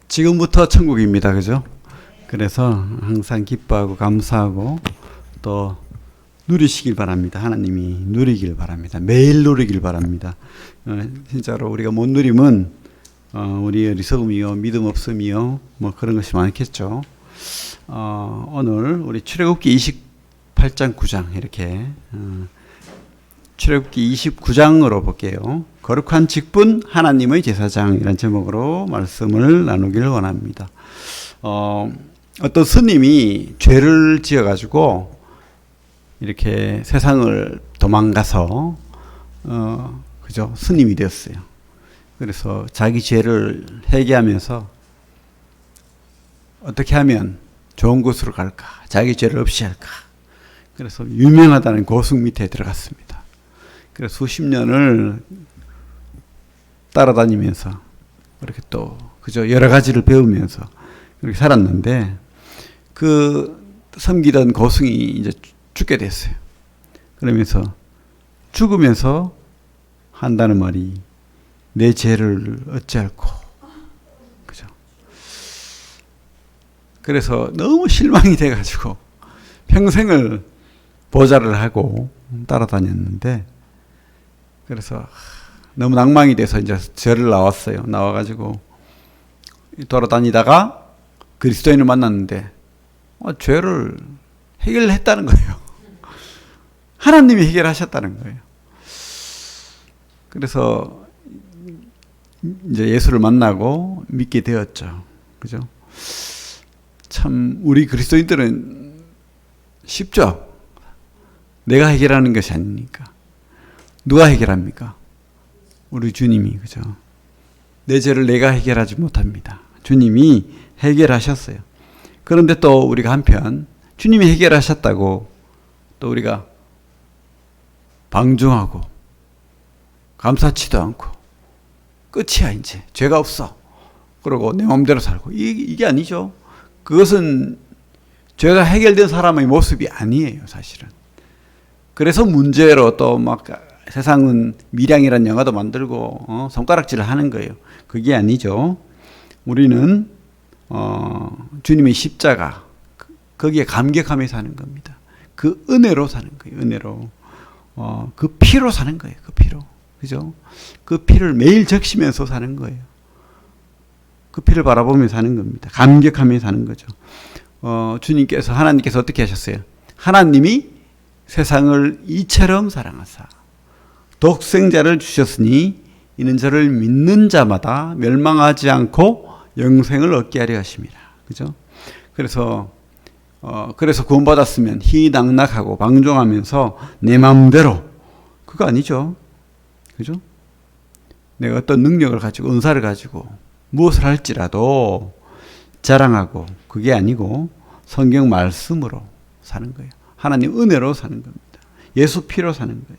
지금부터 천국입니다. 그죠? 그래서 항상 기뻐하고 감사하고 또 누리시길 바랍니다. 하나님이 누리길 바랍니다. 매일 누리길 바랍니다. 진짜로 우리가 못 누리면 우리 어리석음이요, 믿음 없음이요, 뭐 그런 것이 많겠죠. 오늘 우리 출애굽기 28장 9장 이렇게 출애굽기 29장으로 볼게요. 거룩한 직분 하나님의 제사장이라는 제목으로 말씀을 나누길 원합니다. 어떤 스님이 죄를 지어가지고 이렇게 세상을 도망가서 그죠? 스님이 되었어요. 그래서 자기 죄를 회개하면서 어떻게 하면 좋은 곳으로 갈까? 자기 죄를 없이 할까? 그래서 유명하다는 고승 밑에 들어갔습니다. 그래서 수십 년을 따라다니면서 이렇게 또 그죠? 여러 가지를 배우면서 그렇게 살았는데 그 섬기던 고승이 이제 죽게 됐어요. 그러면서 죽으면서 한다는 말이 내 죄를 어찌할꼬. 그죠? 그래서 너무 실망이 돼가지고 평생을 보좌를 하고 따라다녔는데 그래서 너무 낭망이 돼서 이제 절을 나왔어요. 나와가지고 돌아다니다가 그리스도인을 만났는데 죄를 해결했다는 거예요. 하나님이 해결하셨다는 거예요. 그래서 이제 예수를 만나고 믿게 되었죠. 그죠? 참 우리 그리스도인들은 쉽죠? 내가 해결하는 것이 아니니까. 누가 해결합니까? 우리 주님이. 그죠? 내 죄를 내가 해결하지 못합니다. 주님이 해결하셨어요. 그런데 또 우리가 한편 주님이 해결하셨다고 또 우리가 방종하고 감사치도 않고 끝이야 이제 죄가 없어 그러고 내 마음대로 살고 이게 아니죠. 그것은 죄가 해결된 사람의 모습이 아니에요. 사실은. 그래서 문제로 또 막 세상은 미량이라는 영화도 만들고 손가락질을 하는 거예요. 그게 아니죠. 우리는 주님의 십자가 거기에 감격하며 사는 겁니다. 그 은혜로 사는 거예요. 은혜로. 그 피로 사는 거예요. 그 피로. 그죠? 그 피를 매일 적시면서 사는 거예요. 그 피를 바라보며 사는 겁니다. 감격하며 사는 거죠. 주님께서, 하나님께서 어떻게 하셨어요? 하나님이 세상을 이처럼 사랑하사 독생자를 주셨으니 이는 저를 믿는 자마다 멸망하지 않고 영생을 얻게 하려 하심이라. 그죠? 그래서 구원받았으면 희낙낙하고 방종하면서 내 마음대로 그거 아니죠. 그죠? 내가 어떤 능력을 가지고 은사를 가지고 무엇을 할지라도 자랑하고 그게 아니고 성경 말씀으로 사는 거예요. 하나님 은혜로 사는 겁니다. 예수 피로 사는 거예요.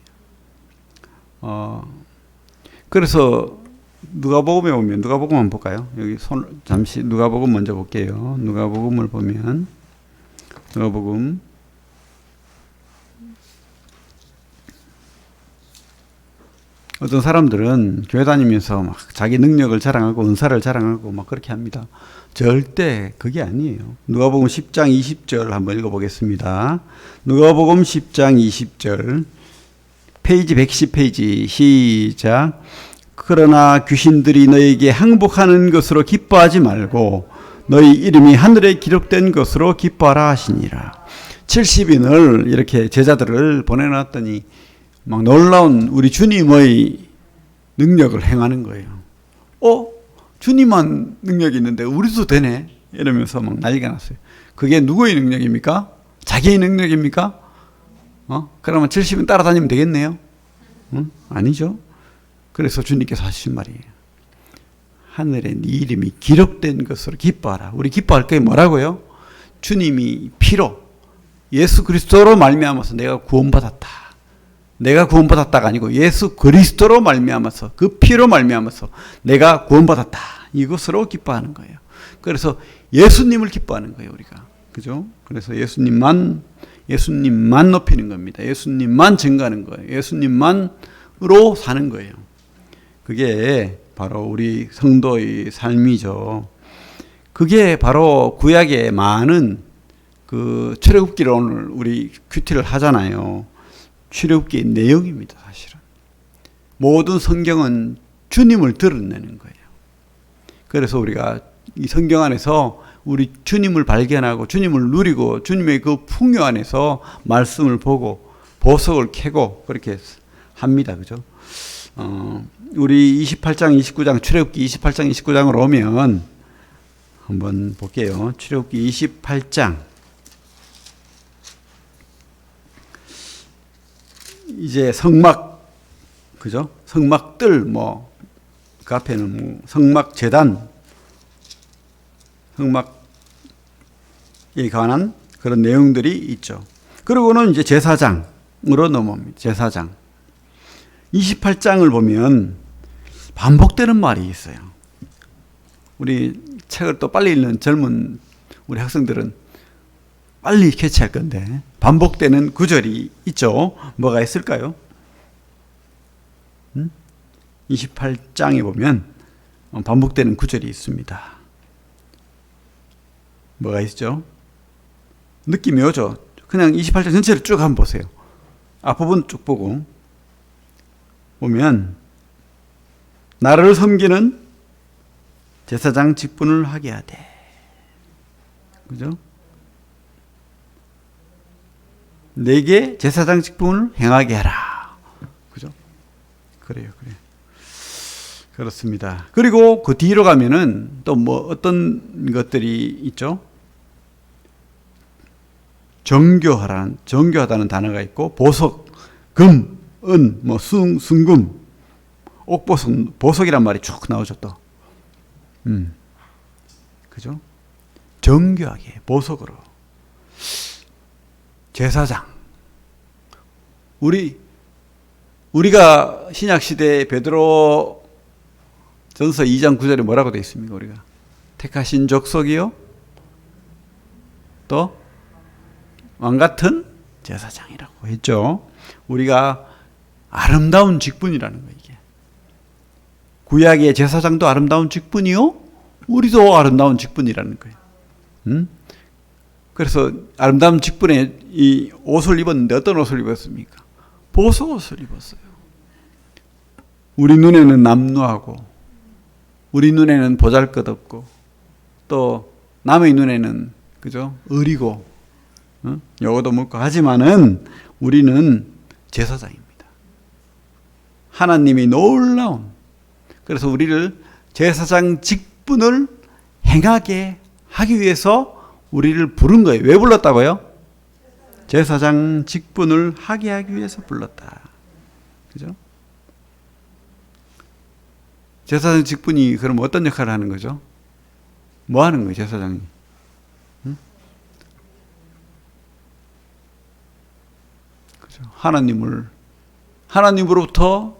그래서 누가복음에 보면 누가복음 한번 볼까요? 여기 잠시 누가복음 먼저 볼게요. 누가복음을 보면 누가복음 어떤 사람들은 교회 다니면서 막 자기 능력을 자랑하고 은사를 자랑하고 막 그렇게 합니다. 절대 그게 아니에요. 누가복음 10장 20절 한번 읽어보겠습니다. 누가복음 10장 20절 페이지 110페이지 시작. 그러나 귀신들이 너에게 항복하는 것으로 기뻐하지 말고 너희 이름이 하늘에 기록된 것으로 기뻐하라 하시니라. 70인을 이렇게 제자들을 보내놨더니 막 놀라운 우리 주님의 능력을 행하는 거예요. 주님만 능력이 있는데 우리도 되네? 이러면서 막 난리가 났어요. 그게 누구의 능력입니까? 자기의 능력입니까? 그러면 70인 따라다니면 되겠네요? 아니죠. 그래서 주님께서 하신 말이에요. 하늘에 네 이름이 기록된 것으로 기뻐하라. 우리 기뻐할 게 뭐라고요? 주님이 피로 예수 그리스도로 말미암아서 내가 구원받았다. 내가 구원받았다가 아니고 예수 그리스도로 말미암아서 그 피로 말미암아서 내가 구원받았다. 이것으로 기뻐하는 거예요. 그래서 예수님을 기뻐하는 거예요, 우리가. 그죠? 그래서 예수님만 높이는 겁니다. 예수님만 증거하는 거예요. 예수님만으로 사는 거예요. 그게 바로 우리 성도의 삶이죠. 그게 바로 구약의 많은 그 출애굽기를 오늘 우리 큐티를 하잖아요. 출애굽기의 내용입니다, 사실은. 모든 성경은 주님을 드러내는 거예요. 그래서 우리가 이 성경 안에서 우리 주님을 발견하고 주님을 누리고 주님의 그 풍요 안에서 말씀을 보고 보석을 캐고 그렇게 합니다. 그죠? 우리 28장, 29장, 출애굽기 28장, 29장으로 오면 한번 볼게요. 출애굽기 28장. 이제 성막, 그죠? 성막들, 그 앞에는 성막 제단, 성막에 관한 그런 내용들이 있죠. 그리고는 이제 제사장으로 넘어옵니다. 제사장. 28장을 보면 반복되는 말이 있어요. 우리 책을 또 빨리 읽는 젊은 우리 학생들은 빨리 캐치할 건데 반복되는 구절이 있죠. 뭐가 있을까요? 28장에 보면 반복되는 구절이 있습니다. 뭐가 있죠? 느낌이 오죠? 그냥 28장 전체를 쭉 한번 보세요. 앞부분 쭉 보고 보면 나를 섬기는 제사장 직분을 하게 하되, 그죠? 내게 제사장 직분을 행하게 하라. 그죠? 그래요. 그렇습니다. 그리고 그 뒤로 가면은 또 어떤 것들이 있죠? 정교하다는 단어가 있고, 보석, 금, 은, 순금, 옥보석, 보석이란 말이 쭉 나오죠, 또. 그죠? 정교하게, 보석으로. 제사장. 우리가 신약시대 베드로 전서 2장 9절에 뭐라고 되어 있습니까? 우리가 택하신 족속이요 또 왕같은 제사장이라고 했죠. 우리가 아름다운 직분이라는 거예요. 이게 구약의 제사장도 아름다운 직분이요, 우리도 아름다운 직분이라는 거예요. 그래서 아름다운 직분에 이 옷을 입었는데 어떤 옷을 입었습니까? 보석 옷을 입었어요. 우리 눈에는 남루하고, 우리 눈에는 보잘것없고, 또 남의 눈에는 그죠? 의리고, 요거도 묻고 하지만은 우리는 제사장입니다. 하나님이 놀라운, 그래서 우리를 제사장 직분을 행하게 하기 위해서 우리를 부른 거예요. 왜 불렀다고요? 제사장 직분을 하게 하기 위해서 불렀다. 그죠? 제사장 직분이 그럼 어떤 역할을 하는 거죠? 뭐 하는 거예요, 제사장이? 그죠? 하나님으로부터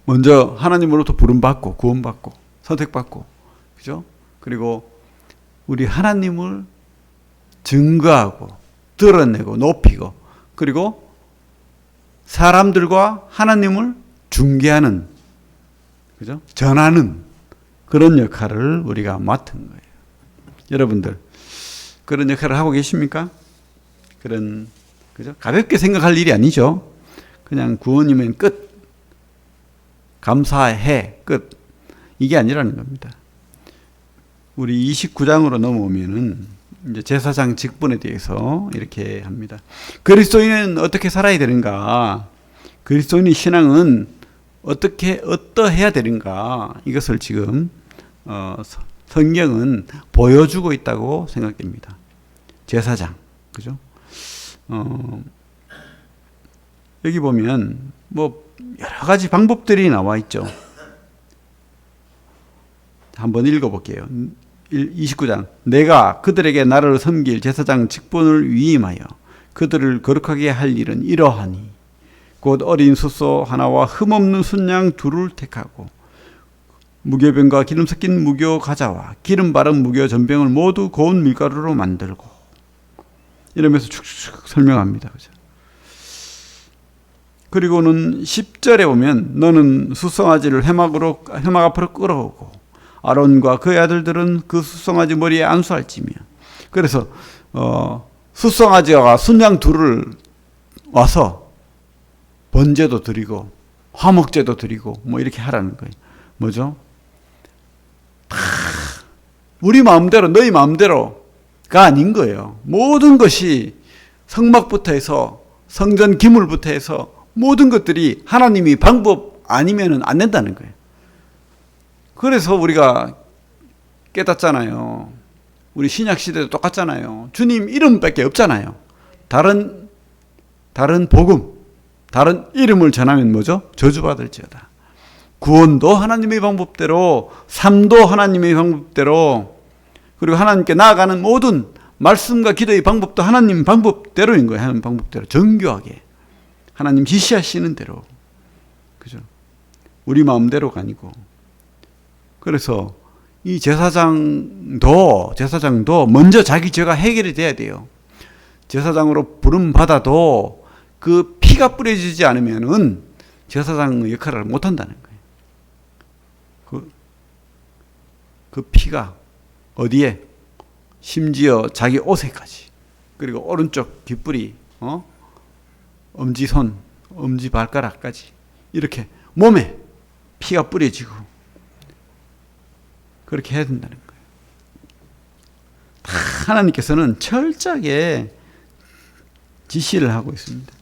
먼저 하나님으로부터 부름받고, 구원받고, 선택받고, 그죠? 그리고 우리 하나님을 증거하고, 드러내고, 높이고, 그리고 사람들과 하나님을 중개하는, 그죠? 전하는 그런 역할을 우리가 맡은 거예요. 여러분들, 그런 역할을 하고 계십니까? 그죠? 가볍게 생각할 일이 아니죠. 그냥 구원이면 끝. 감사해, 끝. 이게 아니라는 겁니다. 우리 29장으로 넘어오면은 이제 제사장 직분에 대해서 이렇게 합니다. 그리스도인은 어떻게 살아야 되는가? 그리스도인의 신앙은 어떠해야 되는가? 이것을 지금 성경은 보여주고 있다고 생각됩니다. 제사장, 그죠? 여기 보면 여러 가지 방법들이 나와 있죠. 한번 읽어볼게요. 29장. 내가 그들에게 나를 섬길 제사장 직분을 위임하여 그들을 거룩하게 할 일은 이러하니 곧 어린 숫소 하나와 흠없는 순양 둘을 택하고 무교병과 기름 섞인 무교 가자와 기름 바른 무교 전병을 모두 고운 밀가루로 만들고, 이러면서 축축 설명합니다. 그죠? 그리고는 10절에 보면 너는 수송아지를 해막 앞으로 끌어오고 아론과 그의 아들들은 그 숫송아지 머리에 안수할지며. 그래서 숫송아지와 순양 둘을 와서 번제도 드리고 화목제도 드리고 뭐 이렇게 하라는 거예요. 뭐죠? 다 우리 마음대로 너희 마음대로가 아닌 거예요. 모든 것이 성막부터 해서 성전 기물부터 해서 모든 것들이 하나님이 방법 아니면은 안 된다는 거예요. 그래서 우리가 깨닫잖아요. 우리 신약 시대도 똑같잖아요. 주님 이름밖에 없잖아요. 다른 복음, 다른 이름을 전하면 뭐죠? 저주받을지어다. 구원도 하나님의 방법대로, 삶도 하나님의 방법대로, 그리고 하나님께 나아가는 모든 말씀과 기도의 방법도 하나님 방법대로인 거예요. 하나님 방법대로 정교하게 하나님 지시하시는 대로, 그죠? 우리 마음대로가 아니고. 그래서 이 제사장도 먼저 자기 죄가 해결이 돼야 돼요. 제사장으로 부름 받아도 그 피가 뿌려지지 않으면은 제사장의 역할을 못 한다는 거예요. 그 피가 어디에? 심지어 자기 옷에까지. 그리고 오른쪽 귓불이, 엄지손, 엄지발가락까지 이렇게 몸에 피가 뿌려지고 그렇게 해야 된다는 거예요. 다 하나님께서는 철저하게 지시를 하고 있습니다.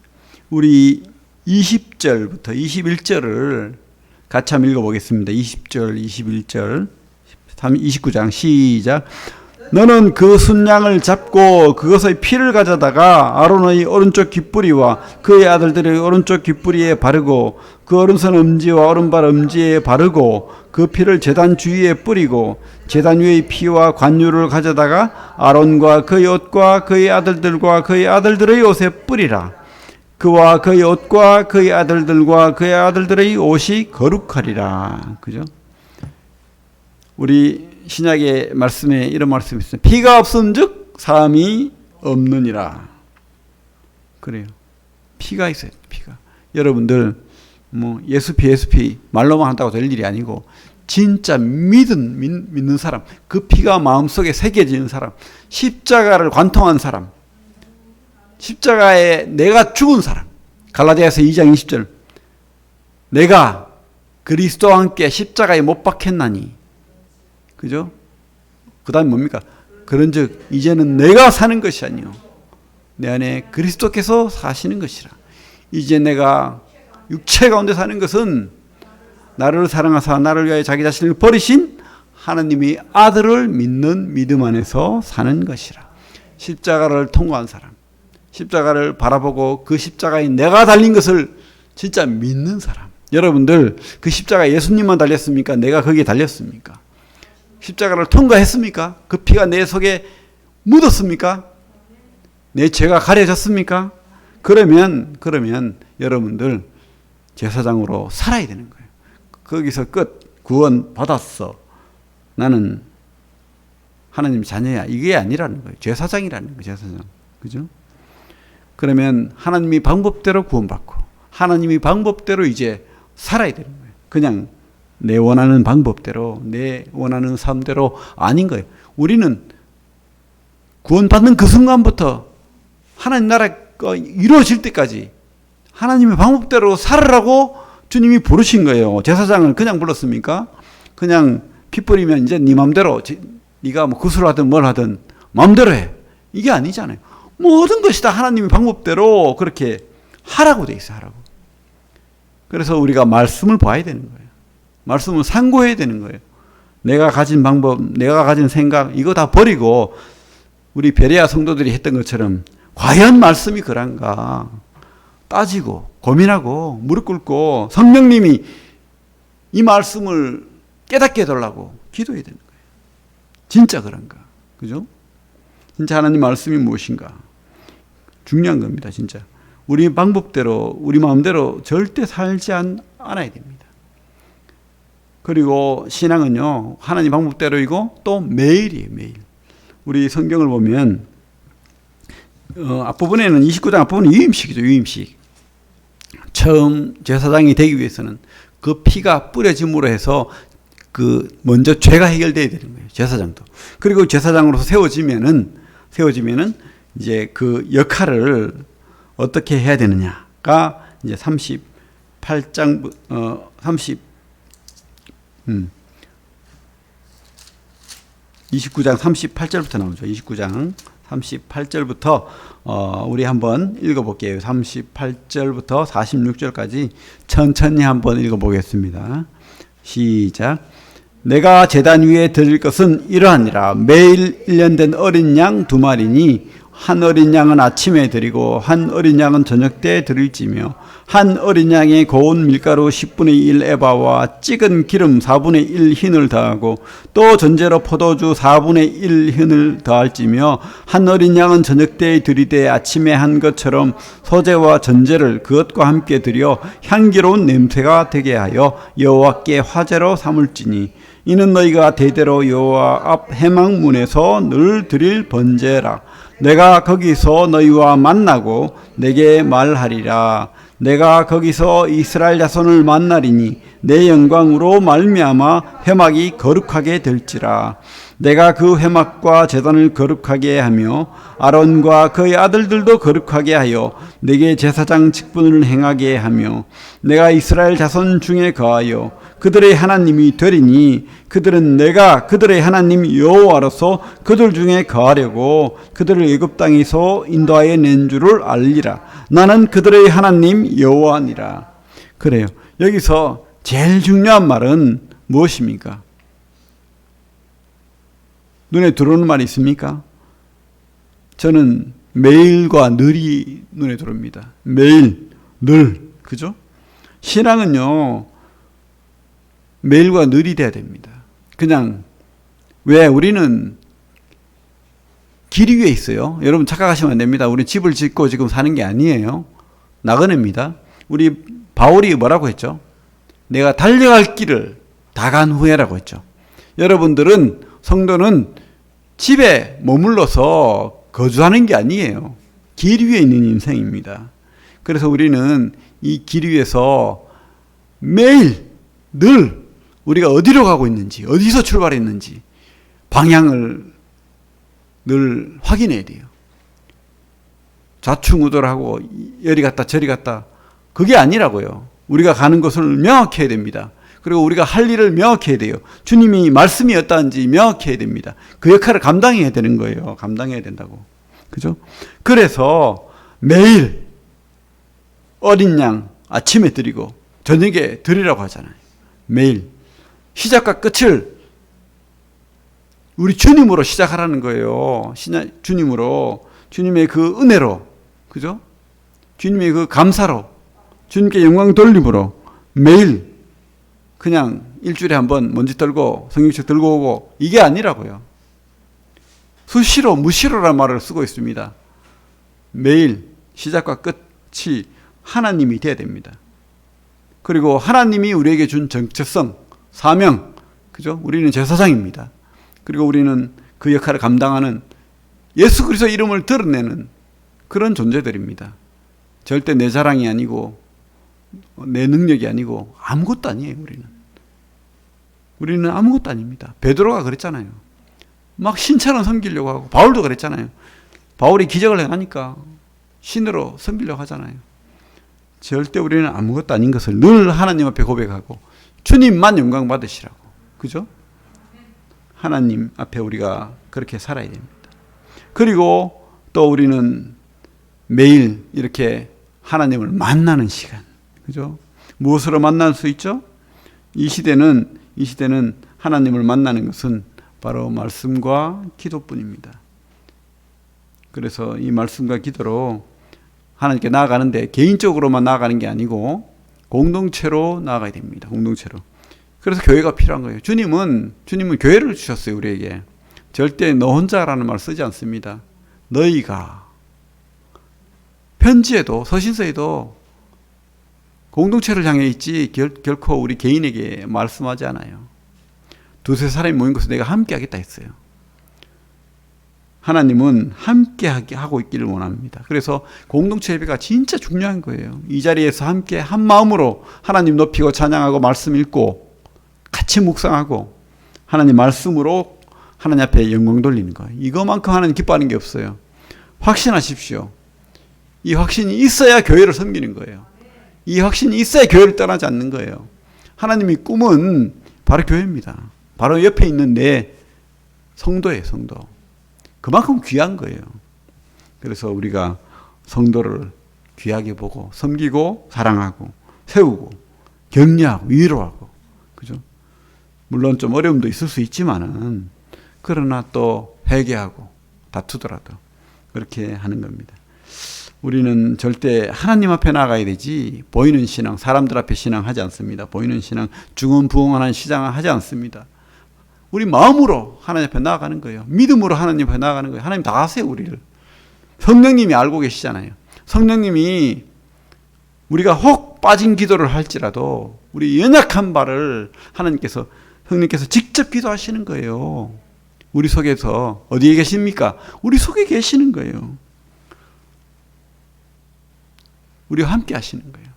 우리 20절부터 21절을 같이 한번 읽어보겠습니다. 20절, 21절, 29장 시작. 너는 그 순양을 잡고 그것의 피를 가져다가 아론의 오른쪽 귓부리와 그의 아들들의 오른쪽 귓부리에 바르고 그 오른손 엄지와 오른발 엄지에 바르고 그 피를 제단 주위에 뿌리고 제단 위의 피와 관유를 가져다가 아론과 그의 옷과 그의 아들들과 그의 아들들의 옷에 뿌리라. 그와 그의 옷과 그의 아들들과 그의 아들들의 옷이 거룩하리라. 그죠? 우리 신약의 말씀에 이런 말씀이 있어요. 피가 없음즉 사함이 없느니라. 그래요. 피가 있어요. 피가. 여러분들 뭐 예수피 말로만 한다고 될 일이 아니고 진짜 믿는 사람, 그 피가 마음속에 새겨지는 사람, 십자가를 관통한 사람, 십자가에 내가 죽은 사람. 갈라디아서 2장 20절. 내가 그리스도와 함께 십자가에 못 박혔나니. 그죠? 그 다음에 뭡니까? 그런즉 이제는 내가 사는 것이 아니요 내 안에 그리스도께서 사시는 것이라. 이제 내가 육체 가운데 사는 것은 나를 사랑하사 나를 위하여 자기 자신을 버리신 하나님의 아들을 믿는 믿음 안에서 사는 것이라. 십자가를 통과한 사람, 십자가를 바라보고 그 십자가에 내가 달린 것을 진짜 믿는 사람. 여러분들 그 십자가 예수님만 달렸습니까? 내가 거기에 달렸습니까? 십자가를 통과했습니까? 그 피가 내 속에 묻었습니까? 내 죄가 가려졌습니까? 그러면 여러분들 제사장으로 살아야 되는 거예요. 거기서 끝. 구원 받았어. 나는 하나님 자녀야. 이게 아니라는 거예요. 제사장이라는 거예요. 제사장. 그죠? 그러면 하나님이 방법대로 구원받고 하나님이 방법대로 이제 살아야 되는 거예요. 그냥 내 원하는 방법대로, 내 원하는 삶대로 아닌 거예요. 우리는 구원받는 그 순간부터 하나님 나라가 이루어질 때까지 하나님의 방법대로 살으라고 주님이 부르신 거예요. 제사장을 그냥 불렀습니까? 그냥 피 뿌리면 이제 네 마음대로, 네가 뭐 구슬을 하든 뭘 하든 마음대로 해. 이게 아니잖아요. 모든 것이 다 하나님의 방법대로 그렇게 하라고 돼 있어요. 하라고. 그래서 우리가 말씀을 봐야 되는 거예요. 말씀을 상고해야 되는 거예요. 내가 가진 방법, 내가 가진 생각 이거 다 버리고 우리 베레아 성도들이 했던 것처럼 과연 말씀이 그런가 따지고 고민하고 무릎 꿇고 성령님이 이 말씀을 깨닫게 해달라고 기도해야 되는 거예요. 진짜 그런가? 그죠? 진짜 하나님 말씀이 무엇인가? 중요한 겁니다. 진짜. 우리 방법대로 우리 마음대로 절대 살지 않아야 됩니다. 그리고 신앙은요, 하나님 방법대로이고 또 매일이에요, 매일. 우리 성경을 보면, 앞부분에는 29장 앞부분은 유임식이죠, 유임식. 처음 제사장이 되기 위해서는 그 피가 뿌려짐으로 해서 먼저 죄가 해결돼야 되는 거예요. 제사장도. 그리고 제사장으로서 세워지면은 이제 그 역할을 어떻게 해야 되느냐가 이제 38장, 29장 38절부터 나오죠. 29장 38절부터 우리 한번 읽어볼게요. 38절부터 46절까지 천천히 한번 읽어보겠습니다. 시작. 내가 제단 위에 드릴 것은 이러하니라. 매일 1년 된 어린 양 2마리니 한 어린 양은 아침에 드리고 한 어린 양은 저녁 때 드릴지며 한 어린 양에 고운 밀가루 10분의 1 에바와 찌은 기름 4분의 1 흰을 더하고 또 전제로 포도주 4분의 1 흰을 더할지며 한 어린 양은 저녁 때에 드리되 아침에 한 것처럼 소제와 전제를 그것과 함께 드려 향기로운 냄새가 되게 하여 여호와께 화제로 삼을지니 이는 너희가 대대로 여호와 앞 회막문에서 늘 드릴 번제라. 내가 거기서 너희와 만나고 내게 말하리라. 내가 거기서 이스라엘 자손을 만나리니 내 영광으로 말미암아 회막이 거룩하게 될지라. 내가 그 회막과 제단을 거룩하게 하며 아론과 그의 아들들도 거룩하게 하여 내게 제사장 직분을 행하게 하며 내가 이스라엘 자손 중에 거하여 그들의 하나님이 되리니 그들은 내가 그들의 하나님 여호와로서 그들 중에 거하려고 그들을 애굽 땅에서 인도하여 낸 줄을 알리라. 나는 그들의 하나님 여호와니라. 그래요. 여기서 제일 중요한 말은 무엇입니까? 눈에 들어오는 말이 있습니까? 저는 매일과 늘이 눈에 들어옵니다. 매일, 늘. 그죠? 신앙은요, 매일과 늘이 돼야 됩니다. 그냥, 왜 우리는 길 위에 있어요. 여러분 착각하시면 안 됩니다. 우리 집을 짓고 지금 사는 게 아니에요. 나그네입니다. 우리 바울이 뭐라고 했죠? 내가 달려갈 길을 다 간 후에라고 했죠. 여러분들은, 성도는 집에 머물러서 거주하는 게 아니에요. 길 위에 있는 인생입니다. 그래서 우리는 이 길 위에서 매일, 늘 우리가 어디로 가고 있는지, 어디서 출발했는지 방향을 늘 확인해야 돼요. 좌충우돌하고 이리 갔다 저리 갔다 그게 아니라고요. 우리가 가는 곳을 명확히 해야 됩니다. 그리고 우리가 할 일을 명확히 해야 돼요. 주님이 말씀이 어떠한지 명확히 해야 됩니다. 그 역할을 감당해야 되는 거예요. 감당해야 된다고. 그죠? 그래서 매일 어린 양 아침에 드리고 저녁에 드리라고 하잖아요. 매일. 시작과 끝을 우리 주님으로 시작하라는 거예요. 주님으로. 주님의 그 은혜로. 그죠? 주님의 그 감사로. 주님께 영광 돌림으로 매일 그냥 일주일에 한번 먼지 털고 성경책 들고 오고 이게 아니라고요. 수시로 무시로라는 말을 쓰고 있습니다. 매일 시작과 끝이 하나님이 돼야 됩니다. 그리고 하나님이 우리에게 준 정체성, 사명, 그죠? 우리는 제사장입니다. 그리고 우리는 그 역할을 감당하는 예수 그리스도 이름을 드러내는 그런 존재들입니다. 절대 내 자랑이 아니고 내 능력이 아니고 아무것도 아니에요. 우리는 아무것도 아닙니다. 베드로가 그랬잖아요. 막 신처럼 섬기려고 하고 바울도 그랬잖아요. 바울이 기적을 행하니까 신으로 섬기려고 하잖아요. 절대 우리는 아무것도 아닌 것을 늘 하나님 앞에 고백하고 주님만 영광 받으시라고. 그죠? 하나님 앞에 우리가 그렇게 살아야 됩니다. 그리고 또 우리는 매일 이렇게 하나님을 만나는 시간. 그죠? 무엇으로 만날 수 있죠? 이 시대는 하나님을 만나는 것은 바로 말씀과 기도뿐입니다. 그래서 이 말씀과 기도로 하나님께 나아가는데 개인적으로만 나아가는 게 아니고 공동체로 나아가야 됩니다. 공동체로. 그래서 교회가 필요한 거예요. 주님은 교회를 주셨어요, 우리에게. 절대 너 혼자라는 말 쓰지 않습니다. 너희가. 편지에도, 서신서에도 공동체를 향해 있지 결코 우리 개인에게 말씀하지 않아요. 두세 사람이 모인 곳에 내가 함께 하겠다 했어요. 하나님은 함께 하고 있기를 원합니다. 그래서 공동체 예배가 진짜 중요한 거예요. 이 자리에서 함께 한 마음으로 하나님 높이고 찬양하고 말씀 읽고 같이 묵상하고 하나님 말씀으로 하나님 앞에 영광 돌리는 거예요. 이거만큼 하나님 기뻐하는 게 없어요. 확신하십시오. 이 확신이 있어야 교회를 섬기는 거예요. 이 확신이 있어야 교회를 떠나지 않는 거예요. 하나님의 꿈은 바로 교회입니다. 바로 옆에 있는 내 성도예요, 성도. 그만큼 귀한 거예요. 그래서 우리가 성도를 귀하게 보고 섬기고 사랑하고 세우고 격려하고 위로하고, 그죠? 물론 좀 어려움도 있을 수 있지만은 그러나 또 회개하고 다투더라도 그렇게 하는 겁니다. 우리는 절대 하나님 앞에 나가야 되지 보이는 신앙, 사람들 앞에 신앙하지 않습니다. 보이는 신앙, 중언부언하는 신앙을 하지 않습니다. 우리 마음으로 하나님 앞에 나아가는 거예요. 믿음으로 하나님 앞에 나아가는 거예요. 하나님 다 아세요, 우리를. 성령님이 알고 계시잖아요. 성령님이 우리가 혹 빠진 기도를 할지라도 우리 연약한 바를 하나님께서, 성령께서 직접 기도하시는 거예요. 우리 속에서. 어디에 계십니까? 우리 속에 계시는 거예요. 우리와 함께 하시는 거예요.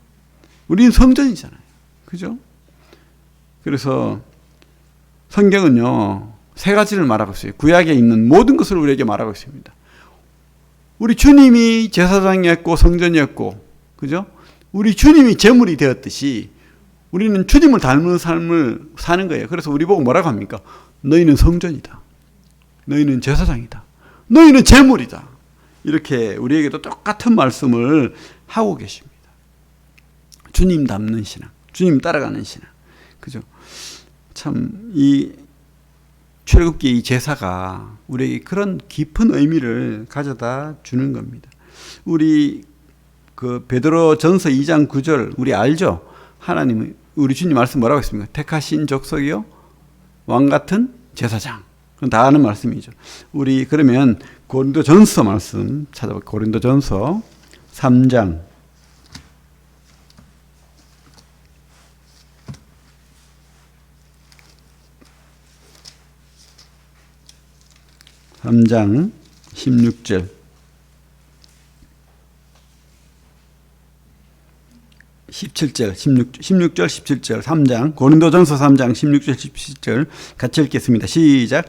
우리는 성전이잖아요. 그죠? 그래서 성경은요, 세 가지를 말하고 있어요. 구약에 있는 모든 것을 우리에게 말하고 있습니다. 우리 주님이 제사장이었고 성전이었고, 그죠? 우리 주님이 제물이 되었듯이 우리는 주님을 닮은 삶을 사는 거예요. 그래서 우리 보고 뭐라고 합니까? 너희는 성전이다. 너희는 제사장이다. 너희는 제물이다. 이렇게 우리에게도 똑같은 말씀을 하고 계십니다. 주님 닮는 신앙, 주님 따라가는 신앙, 그죠? 참 이 출애굽기 이 제사가 우리에게 그런 깊은 의미를 가져다 주는 겁니다. 우리 그 베드로전서 2장 9절 우리 알죠? 하나님은 우리 주님 말씀 뭐라고 했습니까? 택하신 족속이요 왕 같은 제사장. 그건 다 아는 말씀이죠. 우리 그러면 고린도전서 말씀 찾아볼게요. 고린도전서 3장 16절 17절 16절 17절 3장 고린도전서 3장 16절 17절 같이 읽겠습니다. 시작.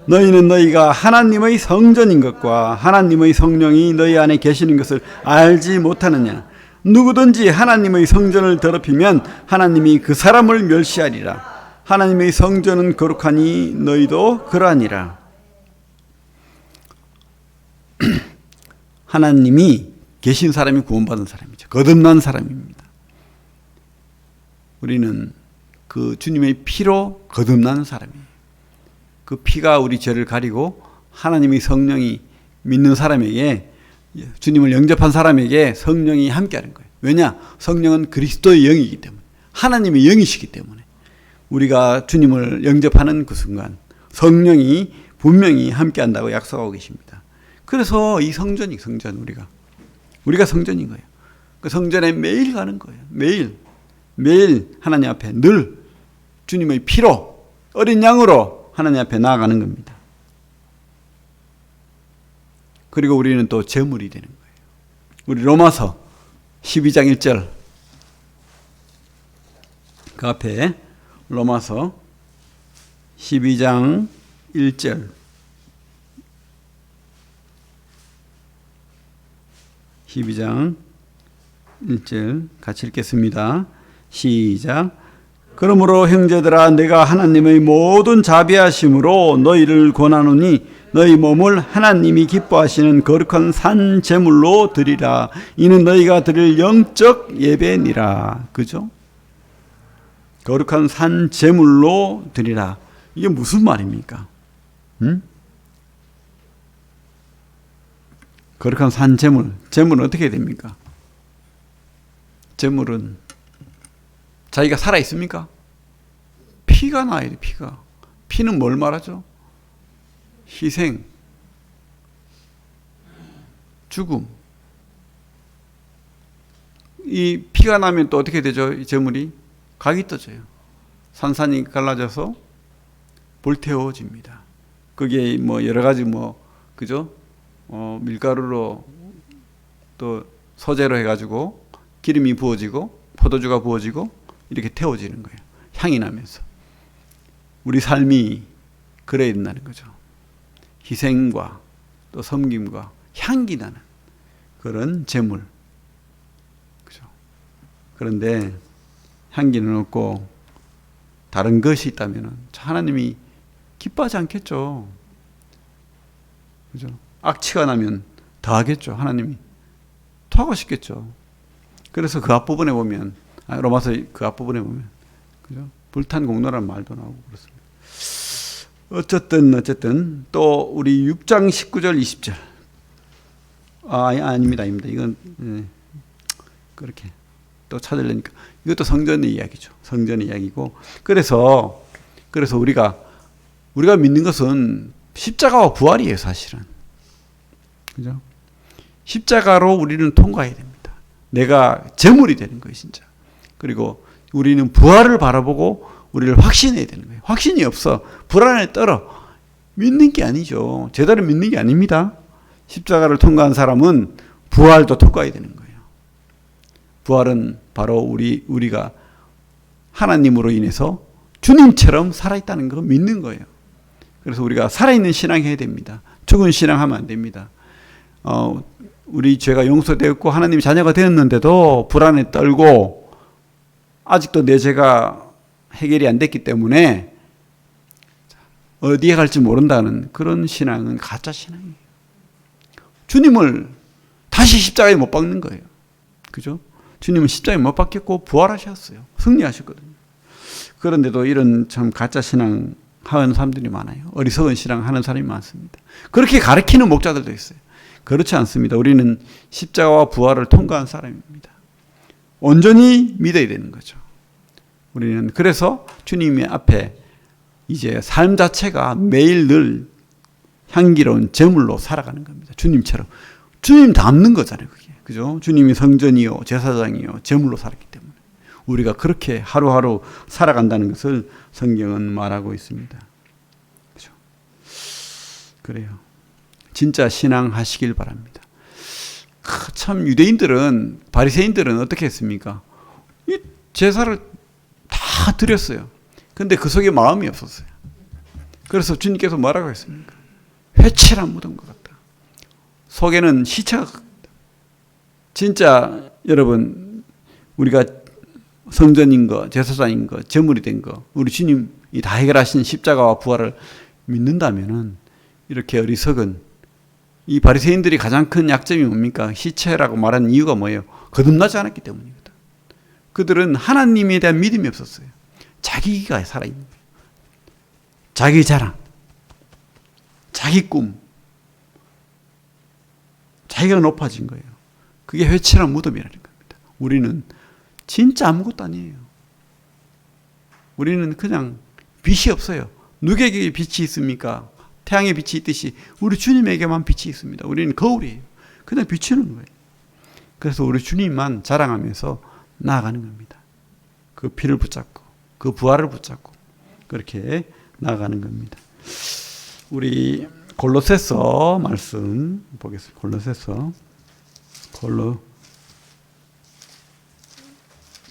너희는 너희가 하나님의 성전인 것과 하나님의 성령이 너희 안에 계시는 것을 알지 못하느냐. 누구든지 하나님의 성전을 더럽히면 하나님이 그 사람을 멸시하리라. 하나님의 성전은 거룩하니 너희도 그러하니라. 하나님이 계신 사람이 구원받은 사람이죠. 거듭난 사람입니다. 우리는 그 주님의 피로 거듭난 사람이에요. 그 피가 우리 죄를 가리고 하나님의 성령이 믿는 사람에게, 주님을 영접한 사람에게 성령이 함께하는 거예요. 왜냐? 성령은 그리스도의 영이기 때문에, 하나님의 영이시기 때문에 우리가 주님을 영접하는 그 순간 성령이 분명히 함께한다고 약속하고 계십니다. 그래서 이 성전이 성전, 우리가 성전인 거예요. 그 성전에 매일 가는 거예요. 매일 하나님 앞에 늘 주님의 피로 어린 양으로 하나님 앞에 나아가는 겁니다. 그리고 우리는 또 제물이 되는 거예요. 우리 로마서 12장 1절 그 앞에 로마서 12장 1절 12장 1절 같이 읽겠습니다. 시작. 그러므로 형제들아 내가 하나님의 모든 자비하심으로 너희를 권하노니 너희 몸을 하나님이 기뻐하시는 거룩한 산 제물로 드리라. 이는 너희가 드릴 영적 예배니라. 그죠? 거룩한 산 제물로 드리라. 이게 무슨 말입니까? 거룩한 산 제물. 제물은 어떻게 됩니까? 제물은 자기가 살아 있습니까? 피가 나야 돼, 피가. 피는 뭘 말하죠? 희생, 죽음. 이 피가 나면 또 어떻게 되죠? 이 제물이 각이 떠져요. 산산이 갈라져서 불태워집니다. 그게 뭐 여러 가지 그죠? 밀가루로 또 소재로 해가지고 기름이 부어지고 포도주가 부어지고 이렇게 태워지는 거예요. 향이 나면서. 우리 삶이 그래야 된다는 거죠. 희생과 또 섬김과 향기 나는 그런 재물. 그죠? 그런데 향기는 없고 다른 것이 있다면 하나님이 기뻐하지 않겠죠. 그죠? 악취가 나면 더 하겠죠. 하나님이 토하시겠죠. 그래서 그 앞부분에 보면, 로마서 그 앞부분에 보면, 그죠? 불탄 공로라는 말도 나오고 그렇습니다. 어쨌든, 또 우리 6장 19절, 20절. 아닙니다. 이건, 그렇게 또 찾으려니까. 이것도 성전의 이야기죠. 성전의 이야기고. 그래서 우리가 믿는 것은 십자가와 부활이에요, 사실은. 그죠? 십자가로 우리는 통과해야 됩니다. 내가 제물이 되는 거예요, 진짜. 그리고 우리는 부활을 바라보고 우리를 확신해야 되는 거예요. 확신이 없어. 불안에 떨어. 믿는 게 아니죠. 제대로 믿는 게 아닙니다. 십자가를 통과한 사람은 부활도 통과해야 되는 거예요. 부활은 바로 우리가 하나님으로 인해서 주님처럼 살아있다는 거 믿는 거예요. 그래서 우리가 살아있는 신앙 해야 됩니다. 죽은 신앙 하면 안 됩니다. 우리 죄가 용서되었고 하나님 자녀가 되었는데도 불안에 떨고 아직도 내 죄가 해결이 안 됐기 때문에 어디에 갈지 모른다는 그런 신앙은 가짜 신앙이에요. 주님을 다시 십자가에 못 박는 거예요. 그죠? 주님은 십자가에 못 박혔고 부활하셨어요. 승리하셨거든요. 그런데도 이런 참 가짜 신앙 하는 사람들이 많아요. 어리석은 신앙 하는 사람이 많습니다. 그렇게 가르치는 목자들도 있어요. 그렇지 않습니다. 우리는 십자가와 부활을 통과한 사람입니다. 온전히 믿어야 되는 거죠. 우리는 그래서 주님의 앞에 이제 삶 자체가 매일 늘 향기로운 제물로 살아가는 겁니다. 주님처럼. 주님 닮는 거잖아요, 그게. 그죠? 주님이 성전이요, 제사장이요, 제물로 살았기 때문에. 우리가 그렇게 하루하루 살아간다는 것을 성경은 말하고 있습니다. 그죠? 그래요. 진짜 신앙 하시길 바랍니다. 참 유대인들은, 바리새인들은 어떻게 했습니까? 이 제사를 다 드렸어요. 근데 그 속에 마음이 없었어요. 그래서 주님께서 뭐라고 했습니까? 회칠한 무덤 것 같다. 속에는 시체가 진짜 여러분 우리가 성전인 거, 제사장인 거, 제물이 된 거, 우리 주님이 다 해결하신 십자가와 부활을 믿는다면은 이렇게 어리석은 이 바리새인들이 가장 큰 약점이 뭡니까? 시체라고 말하는 이유가 뭐예요? 거듭나지 않았기 때문입니다. 그들은 하나님에 대한 믿음이 없었어요. 자기가 살아있는 거예요. 자기 자랑, 자기 꿈, 자기가 높아진 거예요. 그게 회칠한 무덤이라는 겁니다. 우리는 진짜 아무것도 아니에요. 우리는 그냥 빛이 없어요. 누구에게 빛이 있습니까? 태양의 빛이 있듯이 우리 주님에게만 빛이 있습니다. 우리는 거울이에요. 그냥 비추는 거예요. 그래서 우리 주님만 자랑하면서 나아가는 겁니다. 그 피를 붙잡고 그 부활을 붙잡고 그렇게 나아가는 겁니다. 우리 골로새서 말씀 보겠습니다. 골로새서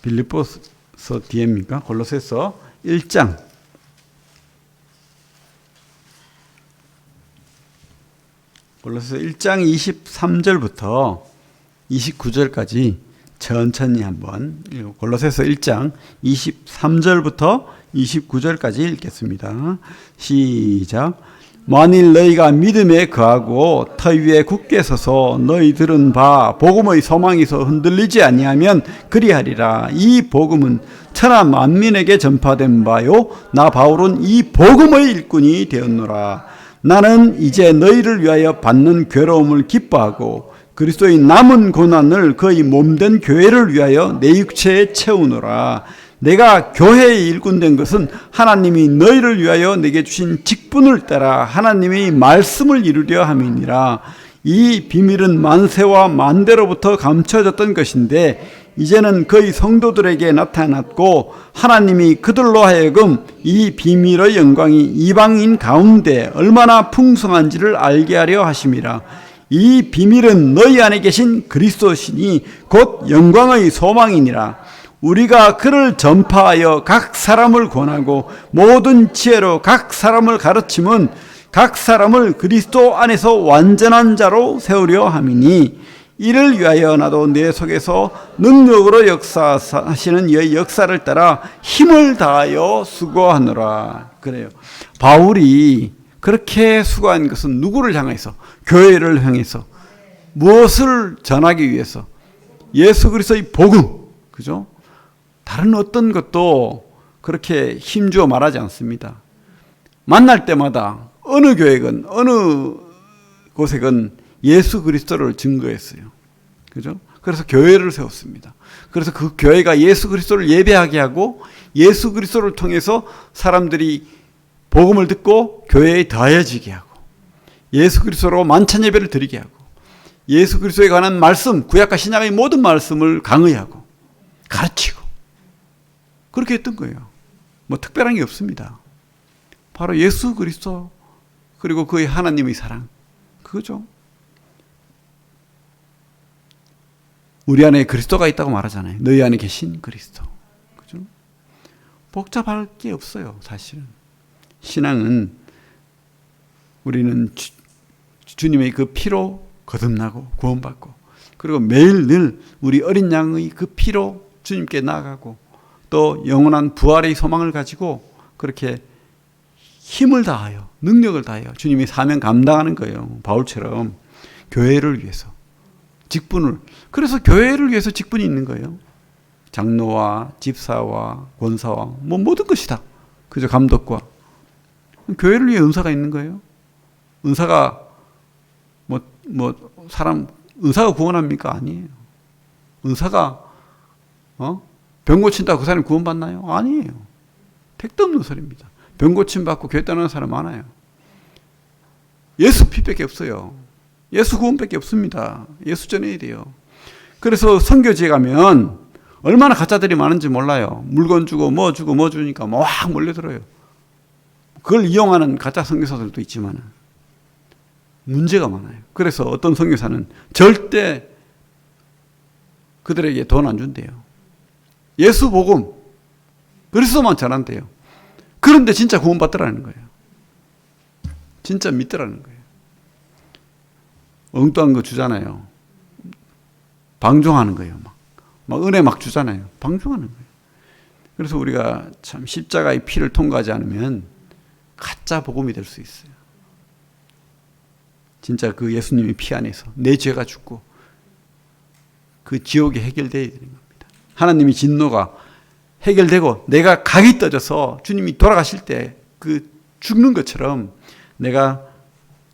빌립보서 뒤에입니까? 골로새서 1장 23절부터 29절까지 천천히 한번 골로새서 1장 23절부터 29절까지 읽겠습니다. 시작. 만일 너희가 믿음에 거하고 터 위에 굳게 서서 너희들은 바 복음의 소망에서 흔들리지 아니하면 그리하리라. 이 복음은 천하 만민에게 전파된 바요 나 바울은 이 복음의 일꾼이 되었노라. 나는 이제 너희를 위하여 받는 괴로움을 기뻐하고 그리스도의 남은 고난을 그의 몸된 교회를 위하여 내 육체에 채우노라. 내가 교회의 일꾼 된 것은 하나님이 너희를 위하여 내게 주신 직분을 따라 하나님의 말씀을 이루려 함이니라. 이 비밀은 만세와 만대로부터 감춰졌던 것인데 이제는 그의 성도들에게 나타났고 하나님이 그들로 하여금 이 비밀의 영광이 이방인 가운데 얼마나 풍성한지를 알게 하려 하심이라. 이 비밀은 너희 안에 계신 그리스도시니 곧 영광의 소망이니라. 우리가 그를 전파하여 각 사람을 권하고 모든 지혜로 각 사람을 가르치면 각 사람을 그리스도 안에서 완전한 자로 세우려 함이니 이를 위하여 나도 내 속에서 능력으로 역사하시는 이의 역사를 따라 힘을 다하여 수고하노라. 그래요. 바울이 그렇게 수고한 것은 누구를 향해서? 교회를 향해서. 무엇을 전하기 위해서? 예수 그리스도의 복음. 그죠? 다른 어떤 것도 그렇게 힘주어 말하지 않습니다. 만날 때마다 어느 교회건 어느 곳에건 예수 그리스도를 증거했어요. 그죠? 그래서 교회를 세웠습니다. 그래서 그 교회가 예수 그리스도를 예배하게 하고 예수 그리스도를 통해서 사람들이 복음을 듣고 교회에 더해지게 하고 예수 그리스도로 만찬 예배를 드리게 하고 예수 그리스도에 관한 말씀, 구약과 신약의 모든 말씀을 강의하고 가르치고 그렇게 했던 거예요. 뭐 특별한 게 없습니다. 바로 예수 그리스도 그리고 그의 하나님의 사랑 그거죠. 우리 안에 그리스도가 있다고 말하잖아요. 너희 안에 계신 그리스도. 그죠? 복잡할 게 없어요, 사실은. 신앙은 우리는 주님의 그 피로 거듭나고 구원받고 그리고 매일 늘 우리 어린 양의 그 피로 주님께 나아가고 또 영원한 부활의 소망을 가지고 그렇게 힘을 다하여 능력을 다하여 주님의 사명 감당하는 거예요. 바울처럼 교회를 위해서 직분을. 그래서 교회를 위해서 직분이 있는 거예요. 장로와 집사와 권사와 뭐 모든 것이 다. 그죠? 감독과. 교회를 위해 은사가 있는 거예요. 은사가 은사가 구원합니까? 아니에요. 은사가 병 고친다고 그 사람이 구원받나요? 아니에요. 택도 없는 소리입니다. 병 고침 받고 교회 떠나는 사람 많아요. 예수 피밖에 없어요. 예수 구원밖에 없습니다. 예수 전해야 돼요. 그래서 선교지에 가면 얼마나 가짜들이 많은지 몰라요. 물건 주고 뭐 주니까 막 몰려들어요. 그걸 이용하는 가짜 선교사들도 있지만 문제가 많아요. 그래서 어떤 선교사는 절대 그들에게 돈 안 준대요. 예수 복음 그리스도만 전한대요. 그런데 진짜 구원받더라는 거예요. 진짜 믿더라는 거예요. 엉뚱한 거 주잖아요. 방종하는 거예요. 막 은혜 막 주잖아요. 방종하는 거예요. 그래서 우리가 참 십자가의 피를 통과하지 않으면 가짜 복음이 될 수 있어요. 진짜 그 예수님의 피 안에서 내 죄가 죽고 그 지옥이 해결되어야 되는 겁니다. 하나님의 진노가 해결되고 내가 각이 떠져서 주님이 돌아가실 때 그 죽는 것처럼 내가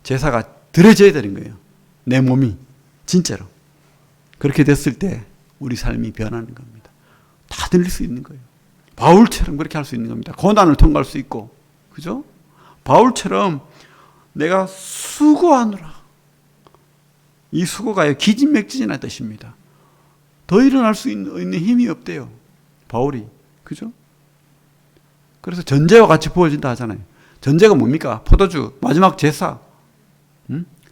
제사가 드려져야 되는 거예요. 내 몸이 진짜로. 그렇게 됐을 때 우리 삶이 변하는 겁니다. 다 들릴 수 있는 거예요. 바울처럼 그렇게 할 수 있는 겁니다. 고난을 통과할 수 있고. 그죠? 바울처럼 내가 수고하노라. 이 수고가 기진맥진이라는 뜻입니다. 더 일어날 수 있는 힘이 없대요. 바울이. 그죠? 그래서 전제와 같이 부어진다 하잖아요. 전제가 뭡니까? 포도주, 마지막 제사.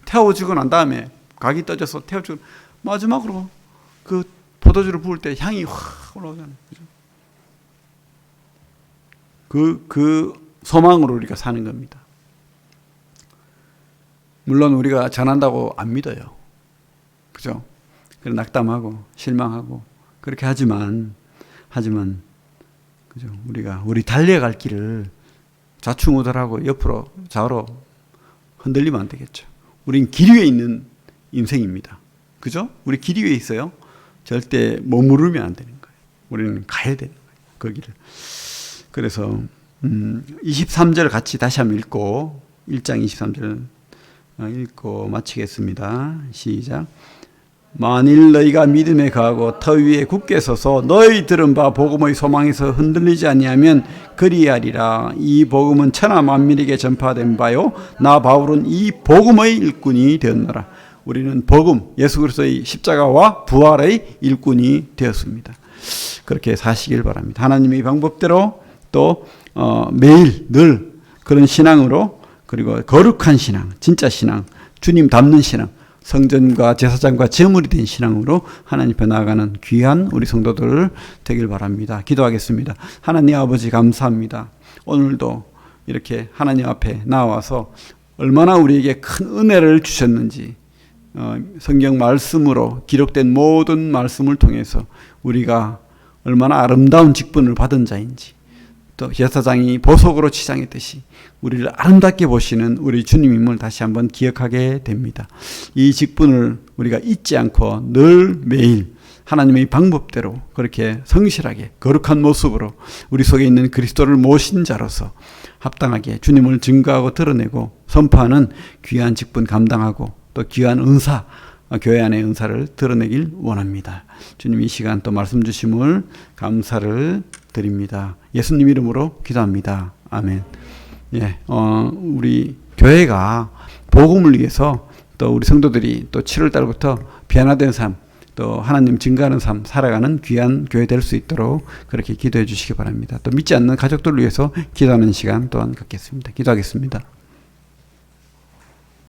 태워지고 난 다음에 각이 떠져서 태워지고 마지막으로 그 포도주를 부을 때 향이 확 올라오잖아요. 그죠? 그 소망으로 우리가 사는 겁니다. 물론 우리가 전한다고 안 믿어요. 그죠? 그래 낙담하고 실망하고 그렇게 하지만 그죠? 우리 달려갈 길을 좌충우돌하고 옆으로 좌우로 흔들리면 안 되겠죠. 우린 길 위에 있는 인생입니다. 그죠? 우리 길 위에 있어요. 절대 머무르면 안 되는 거예요. 우리는 가야 되는 거예요. 거기를. 그래서 23절 같이 다시 한번 읽고 1장 23절 읽고 마치겠습니다. 시작. 만일 너희가 믿음에 거하고 터 위에 굳게 서서 너희 들은 바 복음의 소망에서 흔들리지 아니하면 그리하리라. 이 복음은 천하 만민에게 전파된 바요 나 바울은 이 복음의 일꾼이 되었노라. 우리는 복음 예수 그리스도의 십자가와 부활의 일꾼이 되었습니다. 그렇게 사시길 바랍니다. 하나님의 방법대로 또 매일 늘 그런 신앙으로 그리고 거룩한 신앙, 진짜 신앙, 주님 닮는 신앙, 성전과 제사장과 제물이 된 신앙으로 하나님 앞에 나아가는 귀한 우리 성도들 되길 바랍니다. 기도하겠습니다. 하나님 아버지 감사합니다. 오늘도 이렇게 하나님 앞에 나와서 얼마나 우리에게 큰 은혜를 주셨는지 성경 말씀으로 기록된 모든 말씀을 통해서 우리가 얼마나 아름다운 직분을 받은 자인지, 또 제사장이 보석으로 치장했듯이 우리를 아름답게 보시는 우리 주님임을 다시 한번 기억하게 됩니다. 이 직분을 우리가 잊지 않고 늘 매일 하나님의 방법대로 그렇게 성실하게 거룩한 모습으로 우리 속에 있는 그리스도를 모신 자로서 합당하게 주님을 증거하고 드러내고 선포하는 귀한 직분 감당하고 또 귀한 은사, 교회 안의 은사를 드러내길 원합니다. 주님 이 시간 또 말씀 주심을 감사를 드립니다. 예수님 이름으로 기도합니다. 아멘. 예, 우리 교회가 복음을 위해서 또 우리 성도들이 또 7월 달부터 변화된 삶, 또 하나님 증거하는 삶 살아가는 귀한 교회 될 수 있도록 그렇게 기도해 주시기 바랍니다. 또 믿지 않는 가족들을 위해서 기도하는 시간 또한 갖겠습니다. 기도하겠습니다.